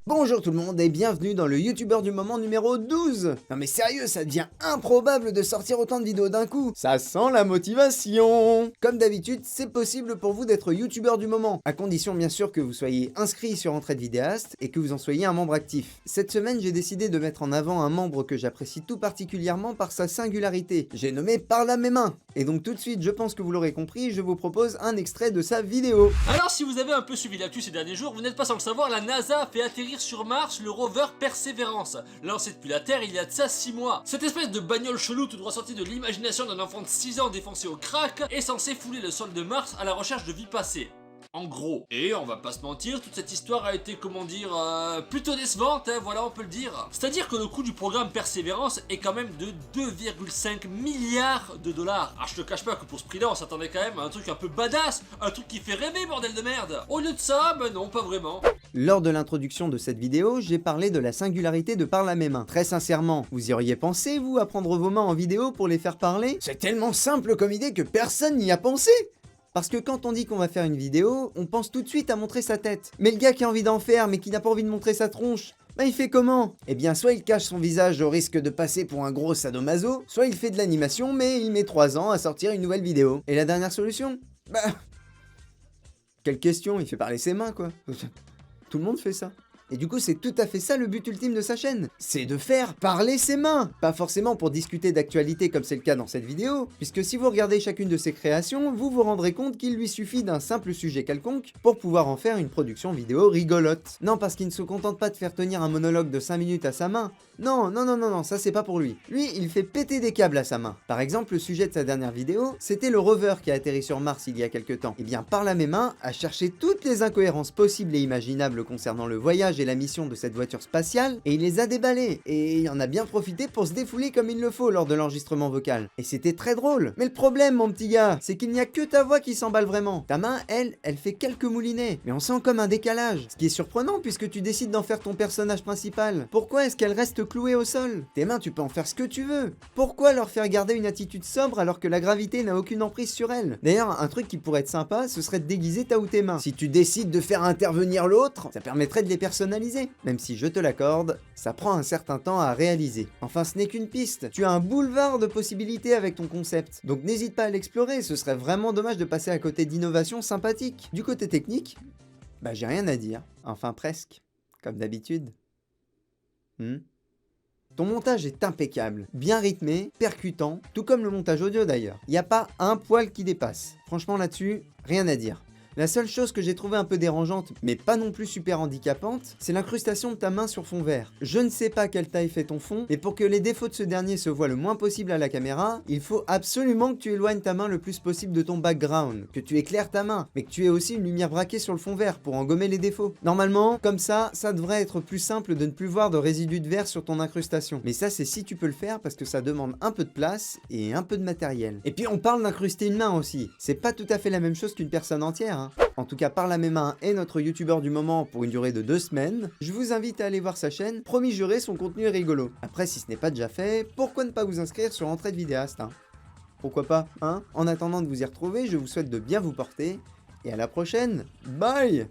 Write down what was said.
Bonjour tout le monde et bienvenue dans le youtubeur du moment numéro 12. Non mais sérieux, ça devient improbable de sortir autant de vidéos d'un coup. Ça sent la motivation. Comme d'habitude, c'est possible pour vous d'être youtubeur du moment, à condition bien sûr que vous soyez inscrit sur Entraide Vidéaste et que vous en soyez un membre actif. Cette semaine, j'ai décidé de mettre en avant un membre que j'apprécie tout particulièrement par sa singularité. J'ai nommé Parle à mes mains. Et donc tout de suite, je pense que vous l'aurez compris, je vous propose un extrait de sa vidéo. Alors si vous avez un peu suivi l'actu ces derniers jours, vous n'êtes pas sans le savoir, la NASA a fait atterrir sur Mars le rover Perseverance, lancé depuis la Terre il y a de ça 6 mois. Cette espèce de bagnole chelou tout droit sortie de l'imagination d'un enfant de 6 ans défoncé au crack est censé fouler le sol de Mars à la recherche de vie passée. En gros. Et on va pas se mentir, toute cette histoire a été, comment dire, plutôt décevante, hein, voilà on peut le dire. C'est-à-dire que le coût du programme Perseverance est quand même de 2,5 milliards de dollars. Ah je te cache pas que pour ce prix-là on s'attendait quand même à un truc un peu badass, un truc qui fait rêver bordel de merde. Au lieu de ça, ben non pas vraiment. Lors de l'introduction de cette vidéo, j'ai parlé de la singularité de Parle à mes mains. Très sincèrement, vous y auriez pensé, vous, à prendre vos mains en vidéo pour les faire parler? C'est tellement simple comme idée que personne n'y a pensé! Parce que quand on dit qu'on va faire une vidéo, on pense tout de suite à montrer sa tête. Mais le gars qui a envie d'en faire, mais qui n'a pas envie de montrer sa tronche, bah il fait comment? Eh bien soit il cache son visage au risque de passer pour un gros sadomaso, soit il fait de l'animation mais il met 3 ans à sortir une nouvelle vidéo. Et la dernière solution? Bah... Quelle question, il fait parler ses mains quoi. Tout le monde fait ça. Et du coup, c'est tout à fait ça le but ultime de sa chaîne. C'est de faire parler ses mains. Pas forcément pour discuter d'actualité comme c'est le cas dans cette vidéo, puisque si vous regardez chacune de ses créations, vous vous rendrez compte qu'il lui suffit d'un simple sujet quelconque pour pouvoir en faire une production vidéo rigolote. Non, parce qu'il ne se contente pas de faire tenir un monologue de 5 minutes à sa main. Non, ça c'est pas pour lui. Lui, il fait péter des câbles à sa main. Par exemple, le sujet de sa dernière vidéo, c'était le rover qui a atterri sur Mars il y a quelques temps. Et bien, Parle à mes mains a cherché toutes les incohérences possibles et imaginables concernant le voyage et la mission de cette voiture spatiale, et il les a déballées. Et il en a bien profité pour se défouler comme il le faut lors de l'enregistrement vocal. Et c'était très drôle. Mais le problème, mon petit gars, c'est qu'il n'y a que ta voix qui s'emballe vraiment. Ta main, elle fait quelques moulinets. Mais on sent comme un décalage. Ce qui est surprenant puisque tu décides d'en faire ton personnage principal. Pourquoi est-ce qu'elle reste clouée au sol? Tes mains, tu peux en faire ce que tu veux. Pourquoi leur faire garder une attitude sobre alors que la gravité n'a aucune emprise sur elle? D'ailleurs, un truc qui pourrait être sympa, ce serait de déguiser ta ou tes mains. Si tu décides de faire intervenir l'autre, ça permettrait de les personnaliser. Même si je te l'accorde, ça prend un certain temps à réaliser. Enfin, ce n'est qu'une piste. Tu as un boulevard de possibilités avec ton concept. Donc n'hésite pas à l'explorer, ce serait vraiment dommage de passer à côté d'innovations sympathiques. Du côté technique, bah j'ai rien à dire. Enfin presque. Comme d'habitude. Ton montage est impeccable, bien rythmé, percutant, tout comme le montage audio d'ailleurs. Il n'y a pas un poil qui dépasse. Franchement là-dessus, rien à dire. La seule chose que j'ai trouvée un peu dérangeante, mais pas non plus super handicapante, c'est l'incrustation de ta main sur fond vert. Je ne sais pas quelle taille fait ton fond, et pour que les défauts de ce dernier se voient le moins possible à la caméra, il faut absolument que tu éloignes ta main le plus possible de ton background, que tu éclaires ta main, mais que tu aies aussi une lumière braquée sur le fond vert pour en gommer les défauts. Normalement, comme ça devrait être plus simple de ne plus voir de résidus de verre sur ton incrustation. Mais ça c'est si tu peux le faire parce que ça demande un peu de place et un peu de matériel. Et puis on parle d'incruster une main aussi, c'est pas tout à fait la même chose qu'une personne entière, hein. En tout cas, Parle à mes mains est notre youtubeur du moment pour une durée de 2 semaines. Je vous invite à aller voir sa chaîne, promis juré, son contenu est rigolo. Après, si ce n'est pas déjà fait, pourquoi ne pas vous inscrire sur Entraide Vidéaste, hein? Pourquoi pas, hein? En attendant de vous y retrouver, je vous souhaite de bien vous porter, et à la prochaine, bye!